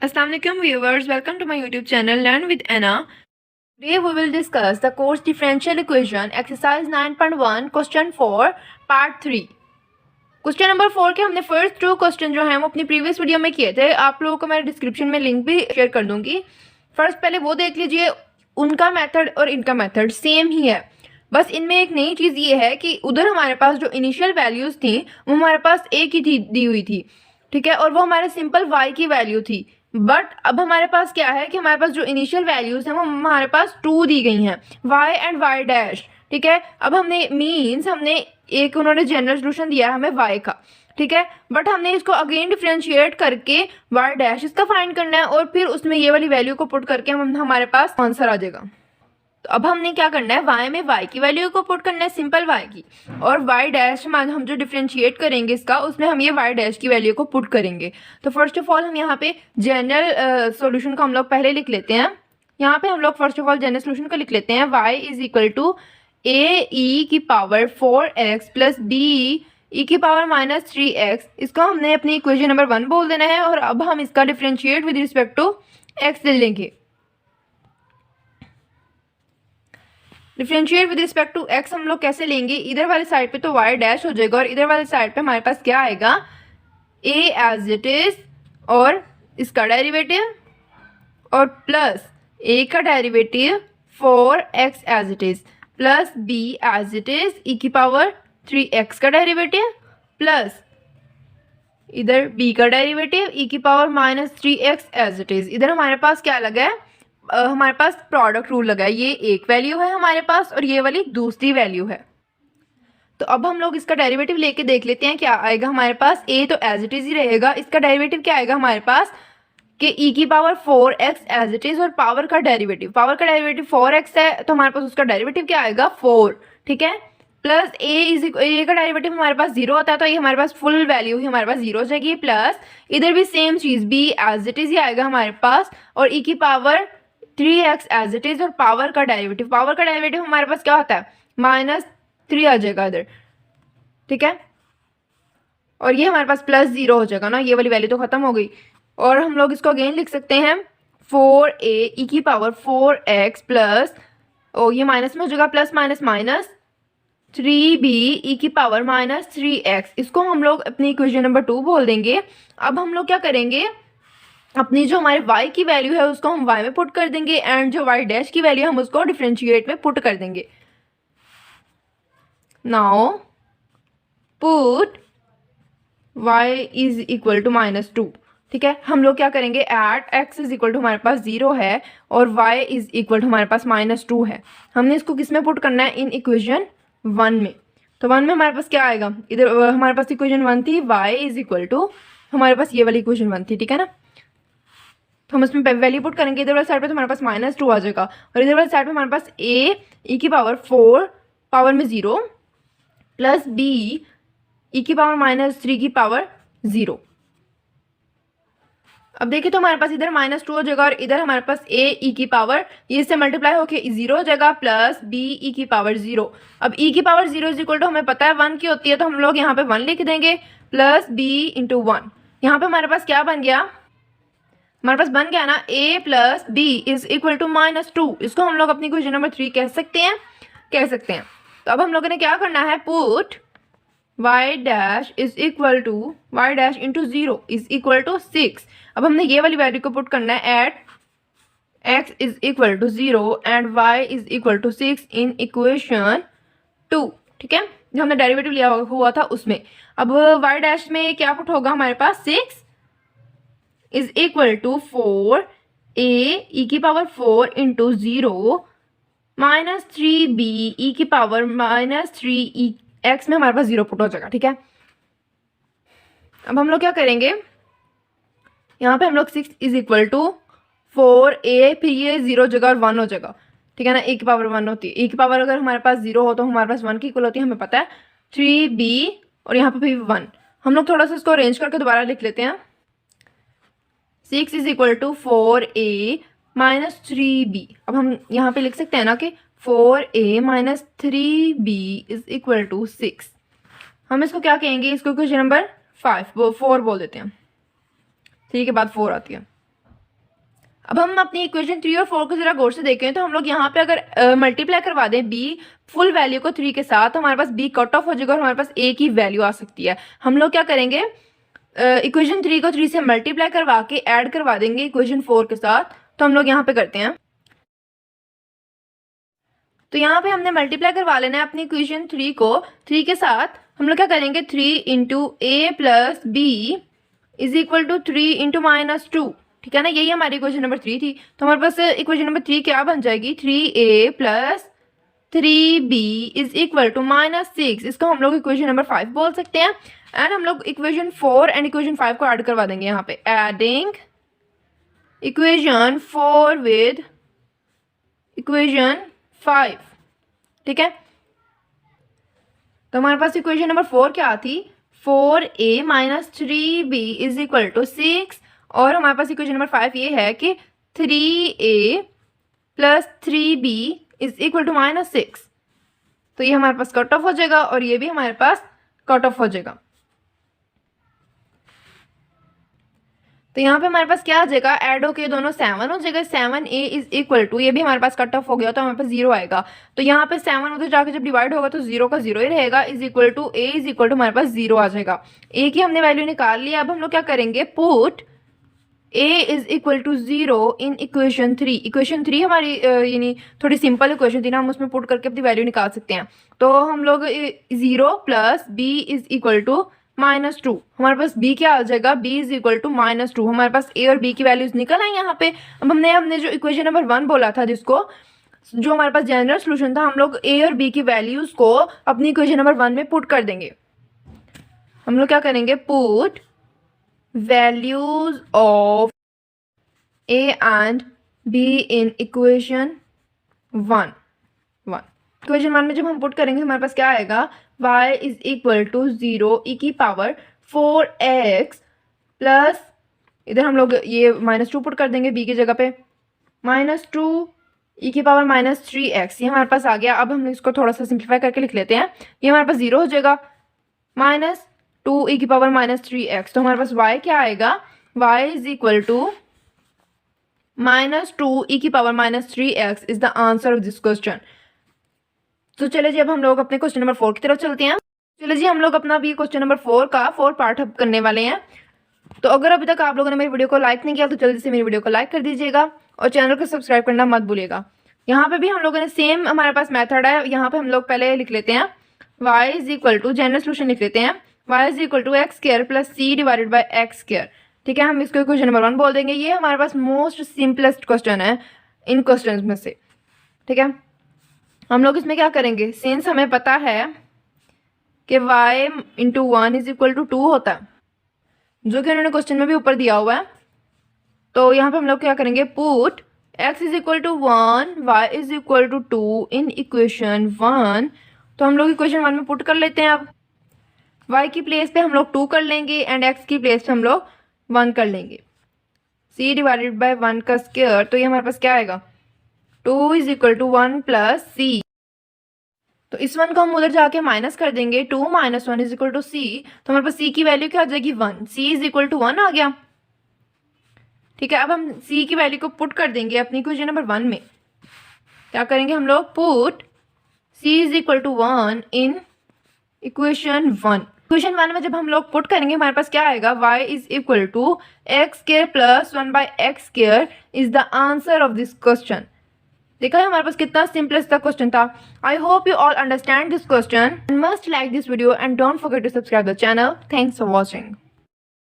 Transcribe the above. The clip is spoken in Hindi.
Assalamualaikum viewers, welcome to my YouTube channel Learn with Anna. Today we will discuss the course differential equation exercise 9.1 question 4 part 3. Question number 4 के हमने फर्स्ट 2 क्वेश्चन जो हैं वो अपनी प्रीवियस वीडियो में किए थे। आप लोगों को मैं डिस्क्रिप्शन में लिंक भी शेयर कर दूंगी। फर्स्ट पहले वो देख लीजिए, उनका मेथड और इनका मेथड सेम ही है, बस इनमें एक नई चीज़ ये है कि उधर हमारे पास जो इनिशियल वैल्यूज़ थी वो हमारे पास एक ही थी दी हुई थी, ठीक है, और वो हमारे सिंपल y की वैल्यू थी। बट अब हमारे पास क्या है कि हमारे पास जो इनिशियल वैल्यूज़ हैं वो हमारे पास 2 दी गई हैं, y एंड y डैश, ठीक है। अब हमने एक उन्होंने जनरल सोल्यूशन दिया है हमें y का, ठीक है, बट हमने इसको अगेन डिफरेंशिएट करके y डैश इसका फाइंड करना है और फिर उसमें ये वाली वैल्यू को पुट करके हमारे पास आंसर आ जाएगा। तो अब हमने क्या करना है, y में y की वैल्यू को पुट करना है, सिंपल y की, और y डैश हम जो डिफरेंशिएट करेंगे इसका उसमें हम ये y डैश की वैल्यू को पुट करेंगे। तो फर्स्ट ऑफ ऑल हम यहाँ पे जनरल सॉल्यूशन को हम लोग पहले लिख लेते हैं। यहाँ पे हम लोग first of all general solution को लिख लेते हैं, y is equal to a e की power 4x plus b e की पावर माइनस 3x, इसको हमने अपनी इक्वेशन नंबर 1 बोल देना है। और अब हम इसका differentiate with respect to x ले लेंगे। Differentiate with respect to x हम लोग कैसे लेंगे, इधर वाले साइड पे तो y डैश हो जाएगा और इधर वाले साइड पे हमारे पास क्या आएगा, a एज इट इज और इसका डेरिवेटिव और प्लस a का derivative 4x as it is plus b as it is e की पावर 3x का डेरिवेटिव प्लस इधर b का डेरिवेटिव e की power minus 3x as it is. इधर हमारे पास क्या लगा है, हमारे पास प्रोडक्ट रूल लगा है, ये एक वैल्यू है हमारे पास और ये वाली दूसरी वैल्यू है। तो अब हम लोग इसका डेरिवेटिव लेके देख लेते हैं क्या आएगा हमारे पास। a तो एज इट इज ही रहेगा, इसका डेरिवेटिव क्या आएगा हमारे पास कि e की power 4x as it is और पावर का डेरिवेटिव 4x है तो हमारे पास उसका डेरिवेटिव क्या आएगा 4, ठीक है, प्लस a का डेरिवेटिव हमारे पास 0 होता है तो ये हमारे पास फुल वैल्यू ही हमारे पास 0 हो जाएगी, प्लस इधर भी सेम चीज़ b एज इट इज ही आएगा हमारे पास और e की power 3x as it is और पावर का डेरिवेटिव हमारे पास क्या होता है माइनस 3 आ जाएगा इधर, ठीक है, और ये हमारे पास प्लस 0 हो जाएगा ना, ये वाली वैल्यू तो खत्म हो गई। और हम लोग इसको अगेन लिख सकते हैं 4a e की पावर 4x प्लस ये माइनस में हो जाएगा plus minus minus 3b e की पावर माइनस 3x, इसको हम लोग अपनी इक्वेशन नंबर 2 बोल देंगे। अब हम लोग क्या करेंगे, अपनी जो हमारे y की वैल्यू है उसको हम y में पुट कर देंगे एंड जो y डैश की वैल्यू हम उसको डिफरेंशिएट में पुट कर देंगे। Now put y is equal to minus 2, ठीक है, हम लोग क्या करेंगे at x is equal to हमारे पास 0 है और y इज इक्वल टू हमारे पास माइनस 2 है। हमने इसको किस में पुट करना है, इन इक्वेशन 1 में। तो 1 में हमारे पास क्या आएगा, इधर हमारे पास इक्वेशन 1 थी, y इज इक्वल टू हमारे पास ये वाली इक्वेशन 1 थी, ठीक है ना, तो हम इसमें वैल्यू पुट करेंगे। इधर वाले साइड पे तो हमारे पास माइनस 2 आ जाएगा और इधर वाले साइड पे हमारे पास a e की पावर 4 पावर में 0 प्लस b e की पावर माइनस 3 की पावर 0। अब देखिए तो हमारे पास इधर माइनस 2 हो जाएगा और इधर हमारे पास a e की पावर ये इससे मल्टीप्लाई होके 0 हो जाएगा प्लस b e की पावर 0। अब e की पावर 0 इज इक्वल टू हमें पता है 1 की होती है तो हम लोग यहाँ पे 1 लिख देंगे प्लस b इंटू 1। यहाँ पे हमारे पास क्या बन गया, हमारे पास बन गया ना a plus b is equal to minus 2, इसको हम लोग अपनी क्वेश्चन नंबर 3 कह सकते हैं। तो अब हम लोगों ने क्या करना है, put y dash is equal to y dash into 0 is equal to 6। अब हमने ये वाली वैल्यू को पुट करना है at x is equal to 0 and y is equal to 6 in equation 2, ठीक है, जो हमने डेरिवेटिव लिया हुआ था उसमें। अब y डैश में क्या पुट होगा हमारे पास 6 is equal to 4 a e की power 4 into 0 minus 3b e की पावर माइनस 3 x में हमारे पास 0 पुट हो जाएगा, ठीक है। अब हम लोग क्या करेंगे, यहाँ पे हम लोग 6 इज इक्वल टू 4a फिर ये 0 जगह और 1 हो जाएगा, ठीक है ना, a की पावर 1 होती है, a की पावर अगर हमारे पास 0 हो तो हमारे पास 1 की इक्वल होती है, हमें पता है 3b और यहाँ पे भी 1। हम लोग थोड़ा सा इसको अरेंज करके दोबारा लिख लेते हैं, 6 is equal to 4a minus 3b। अब हम यहाँ पे लिख सकते हैं ना कि 4a minus 3b is equal to 6। हम इसको क्या कहेंगे, इसको क्वेश्चन नंबर 4 बोल देते हैं, 3 के बाद 4 आती है। अब हम अपनी इक्वेशन 3 और 4 को जरा गौर से देखें तो हम लोग यहाँ पे अगर मल्टीप्लाई करवा दें b फुल वैल्यू को 3 के साथ, तो हमारे पास b कट ऑफ हो जाएगा और हमारे पास a की वैल्यू आ सकती है। हम लोग क्या करेंगे, इक्वेशन 3 को 3 से मल्टीप्लाई करवा के ऐड करवा देंगे इक्वेशन 4 के साथ। तो हम लोग यहाँ पे करते हैं, तो यहाँ पे हमने मल्टीप्लाई करवा लेना है अपनी इक्वेशन 3 को 3 के साथ। हम लोग क्या करेंगे, 3 into A plus B is equal to 3 into minus 2, ठीक है ना। यही हमारी इक्वेशन नंबर 3 थी। तो हमारे पास इक्वेशन नंबर 3 क्या बन जाएगी, 3a plus 3b is equal to -6। इसको हम लोग इक्वेशन नंबर 5 बोल सकते हैं। एंड हम लोग इक्वेशन 4 एंड इक्वेशन 5 को ऐड करवा देंगे यहाँ पे, एडिंग इक्वेशन 4 विद इक्वेशन 5, ठीक है। तो हमारे पास इक्वेशन नंबर 4 क्या थी, 4a minus 3b is equal to 6, और हमारे पास इक्वेशन नंबर 5 ये है कि 3a plus 3b is equal to -6। तो ये हमारे पास कट ऑफ हो जाएगा और ये भी हमारे पास कट ऑफ हो जाएगा। तो यहाँ पे हमारे पास क्या आ जाएगा, ऐड होके दोनों 7 हो जाएगा। 7a इज इक्वल टू, ये भी हमारे पास कट ऑफ हो गया तो हमारे पास 0 आएगा। तो यहाँ पे 7 उधर जाके जब डिवाइड होगा तो 0 का 0 ही रहेगा, is equal to a is equal to हमारे पास 0 आ जाएगा। a की हमने वैल्यू निकाल ली। अब हम लोग क्या करेंगे, put a is equal to 0 in equation 3। Equation 3 हमारी यानी थोड़ी सिंपल इक्वेशन थी ना, हम उसमें पुट करके अपनी वैल्यू निकाल सकते हैं। तो हम लोग 0 plus b is equal to -2, हमारे पास b क्या आ जाएगा, b इज इक्वल टू -2। हमारे पास a और b की वैल्यूज निकल आई यहाँ पे। अब हमने जो इक्वेशन नंबर 1 बोला था, जिसको जो हमारे पास जनरल सोल्यूशन था, हम लोग a और b की वैल्यूज को अपनी इक्वेशन नंबर 1 में पुट कर देंगे। हम लोग क्या करेंगे, put values of a and b in equation 1। Equation 1 में जब हम पुट करेंगे हमारे पास क्या आएगा, y is equal to 0 e की पावर 4x प्लस, इधर हम लोग ये -2 पुट कर देंगे b की जगह पे, -2 e की पावर -3x, ये हमारे पास आ गया। अब हम इसको थोड़ा सा सिंप्लीफाई करके लिख लेते हैं। ये हमारे पास 0 हो जाएगा, -2 e की पावर -3x। तो हमारे पास y क्या आएगा, y is equal to -2 e की power -3x is the answer of this question. तो चले जी अब हम लोग अपने क्वेश्चन नंबर 4 की तरफ चलते हैं। चले जी हम लोग अपना भी क्वेश्चन नंबर 4 का 4 पार्ट करने वाले हैं। तो अगर अभी तक आप लोगों ने मेरी वीडियो को लाइक नहीं किया तो जल्दी से मेरी वीडियो को लाइक कर दीजिएगा और चैनल को सब्सक्राइब करना मत भूलिएगा। यहाँ पे भी हम लोगों ने सेम हमारे पास मेथड है। यहाँ पे हम लोग पहले लिख लेते हैं y is equal to, general solution लिख लेते हैं, y is equal to x square plus c divided by x square, ठीक है। हम इसको क्वेश्चन नंबर 1 बोल देंगे। ये हमारे पास मोस्ट सिंपलेस्ट क्वेश्चन है इन क्वेश्चन में से, ठीक है। हम लोग इसमें क्या करेंगे, सिंस हमें पता है कि y into 1 is equal to 2 होता है, जो कि उन्होंने क्वेश्चन में भी ऊपर दिया हुआ है। तो यहाँ पे हम लोग क्या करेंगे, put x is equal to 1 y is equal to 2 in equation 1। तो हम लोग इक्वेशन 1 में पुट कर लेते हैं। अब y की प्लेस पे हम लोग 2 कर लेंगे एंड x की प्लेस पे हम लोग 1 कर लेंगे, c डिवाइडेड बाई 1 का स्क्वायर। तो ये हमारे पास क्या आएगा, 2 is equal to 1 plus c। तो इस 1 को हम उधर जाके माइनस कर देंगे, 2 minus 1 is equal to c। तो हमारे पास c की वैल्यू क्या आ जाएगी, 1, c इज इक्वल टू 1 आ गया, ठीक है। अब हम c की वैल्यू को पुट कर देंगे अपनी इक्वेशन नंबर 1 में। क्या करेंगे हम लोग, put c is equal to 1 in equation 1। Equation 1 में जब हम लोग पुट करेंगे हमारे पास क्या आएगा, y is equal to x square plus 1 by x square is the answer of this question. देखा है हमारे पास कितना सिंपलेस्ट सा क्वेश्चन था। I hope you all understand this question and must like this video and don't forget to subscribe the channel. Thanks for watching.